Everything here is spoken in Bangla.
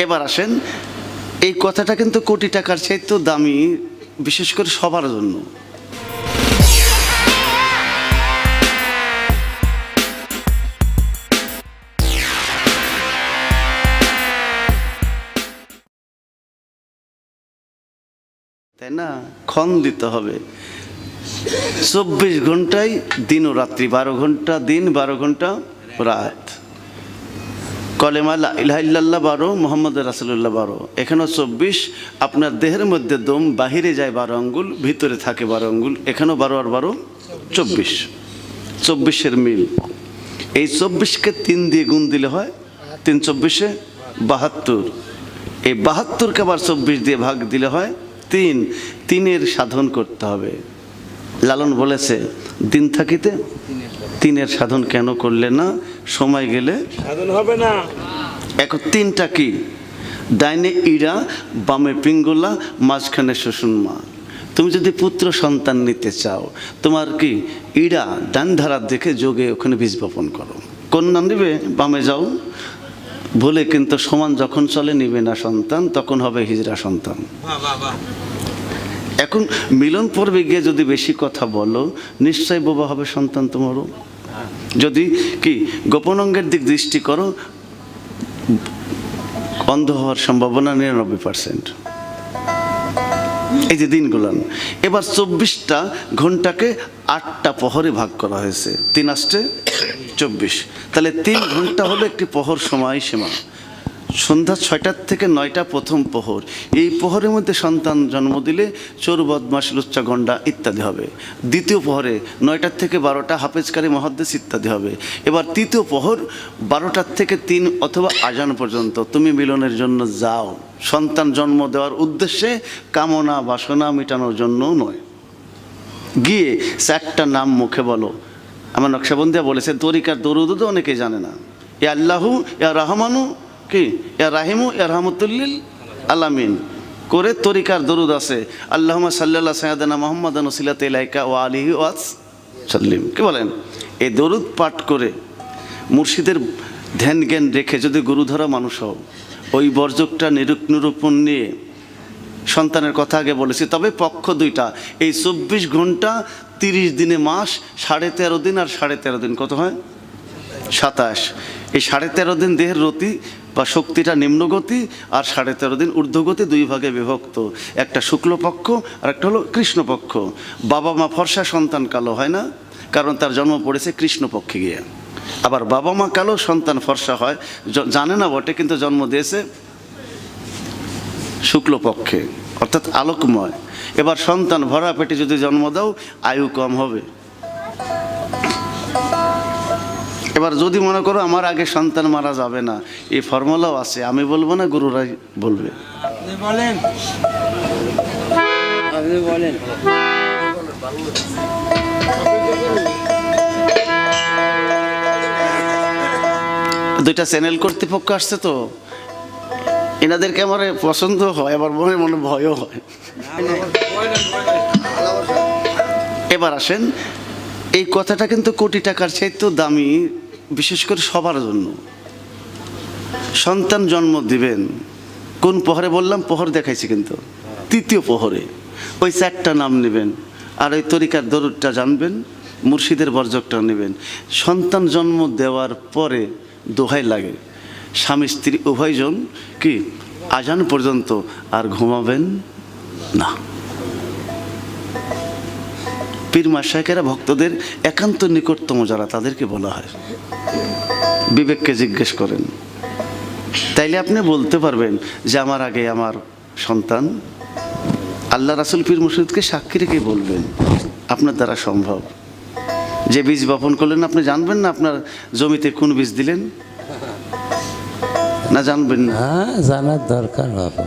এবার আসেন, এই কথাটা কিন্তু কোটি টাকার চাইতেও দামি, বিশেষ করে সবার জন্য। তাই না? ক্ষণ দিতে হবে। 24 ঘন্টায় দিন ও রাত্রি, 12 ঘন্টা দিন, 12 ঘন্টা রাত। কলেমা লা ইলাহা ইল্লাল্লাহ 12, মুহাম্মদ রাসূলুল্লাহ 12। এখানেও 24। আপনার দেহের মধ্যে দম, বাহিরে যায় 12 আঙ্গুল, ভিতরে থাকে 12 আঙ্গুল। এখানেও 12 আর 12 24। 24-এর মিল। এই 24কে 3 দিয়ে গুণ দিলে হয় 3 24-এ 72। এই 72কে আবার 24 দিয়ে ভাগ দিলে হয় 3। 3-এর সাধন করতে হবে। লালন বলেছে, দিন থাকিতে 3-এর সাধন কেন করলে না, সময় গেলে সাধন হবে না। এখন 3টা কি? ডাইনে ইড়া, বামে পিঙ্গলা, মাঝখানে শ্বশুনমা। তুমি যদি পুত্র সন্তান নিতে চাও, তোমার কি ইড়া ডান ধারা দেখে যোগে ওখানে বীজ বপন করো। কন্যা নিবে, বামে যাও। বলে কিন্তু সমান যখন চলে নিবে না সন্তান, তখন হবে হিজড়া সন্তান। এখন মিলন পর্বে গিয়ে যদি বেশি কথা বলো, নিশ্চয় বোবা হবে সন্তান তোমারও। যদি কি গোপন অঙ্গের দিক দৃষ্টি করো, অন্ধ হওয়ার সম্ভাবনা 99%। এই যে দিনগুলান, এবার 24টা ঘন্টাকে 8টা প্রহরে ভাগ করা হয়েছে। 3 8 24। তাহলে 3 ঘন্টা হলো একটি প্রহর সময় সীমা। সন্ধ্যা 6টার থেকে 9টা প্রথম প্রহর। এই প্রহরের মধ্যে সন্তান জন্ম দিলে চোর, বদমাশ, লুচ্চা, গন্ডা ইত্যাদি হবে। দ্বিতীয় প্রহরে 9টার থেকে 12টা হাফেজকারী, মহাদ্দেশ ইত্যাদি হবে। এবার তৃতীয় প্রহর 12টার থেকে 3 অথবা আজান পর্যন্ত তুমি মিলনের জন্য যাও। সন্তান জন্ম দেওয়ার উদ্দেশ্যে, কামনা বাসনা মেটানোর জন্য নয়। গিয়ে 4টা নাম মুখে বলো। আমার নকশাবন্দিয়া বলেছে, তরিকার দরুদ অনেকে জানে না। ইয়া আল্লাহু, ইয়া রহমানু, কি ইয়া রাহিমু, ইয়া রহমতুল্লিল আলামিন করে তরিকার দরুদ আছে। আল্লাহুম্মা সাল্লি আলা সাইয়্যিদিনা মুহাম্মাদিন ওয়াসিলাতি ইলাইকা ওয়া আলিহি ওয়াস সাল্লিম। কি বলেন? এই দরুদ পাঠ করে মুর্শিদের ধ্যান জ্ঞান রেখে যদি গুরুধরা মানুষ হও, ওই বর্জকটা নিরূপণ নিয়ে সন্তানের কথা আগে বলেছি। তবে পক্ষ 2টা। এই 24 ঘন্টা 30 দিনে মাস, 13.5 দিন আর 13.5 দিন কত হয়? 27। এই 13.5 দিন দেহের রতি বা শক্তিটা নিম্নগতি, আর 13.5 দিন ঊর্ধ্বগতি, 2 ভাগে বিভক্ত। একটা শুক্লপক্ষ আর একটা হলো কৃষ্ণপক্ষ। বাবা মা ফর্সা, সন্তান কালো হয় না, কারণ তার জন্ম পড়েছে কৃষ্ণপক্ষে গিয়ে। আবার বাবা মা কালো, সন্তান ফর্সা হয়, জানে না বটে, কিন্তু জন্ম দিয়েছে শুক্লপক্ষে, অর্থাৎ আলোকময়। এবার সন্তান ভরা পেটে যদি জন্ম দাও, আয়ু কম হবে। এবার যদি মনে করো আমার আগে সন্তান মারা যাবে না, এই ফর্মুলাও আছে। আমি বলবো না, গুরুরাই বলবে। আপনি বলেন। 2টা চ্যানেল কর্তৃপক্ষ আসছে তো, এনাদেরকে আমার পছন্দ হয়, আবার মনে মনে ভয়ও হয়। এবার আসেন, এই কথাটা কিন্তু কোটি টাকার চাইতেও দামি, বিশেষ করে সবার জন্য। সন্তান জন্ম দিবেন কোন প্রহরে বললাম? প্রহর দেখাইছি কিন্তু 3য় প্রহরে। ওই 4টা নাম নেবেন, আর ওই তরিকার দরুদটা জানবেন, মুর্শিদের বর্জকটা নেবেন। সন্তান জন্ম দেওয়ার পরে দোহাই লাগে, স্বামী স্ত্রী উভয়জন কি আজান পর্যন্ত আর ঘুমাবেন না। পীর মাশায়েখেরা ভক্তদের একান্ত নিকটতম যারা, তাদেরকে বলা হয়। বিবেককে জিজ্ঞেস করেন, তাইলে আপনি বলতে পারবেন যে আমার আগে আমার সন্তান। আল্লাহ রাসূল পীর মুর্শিদকে সাক্ষী রেখে বলবেন, আপনার দ্বারা সম্ভব। যে বীজ বপন করলেন আপনি জানবেন না আপনার জমিতে কোন বীজ দিলেন? না জানবেন না? জানার দরকার বাবা।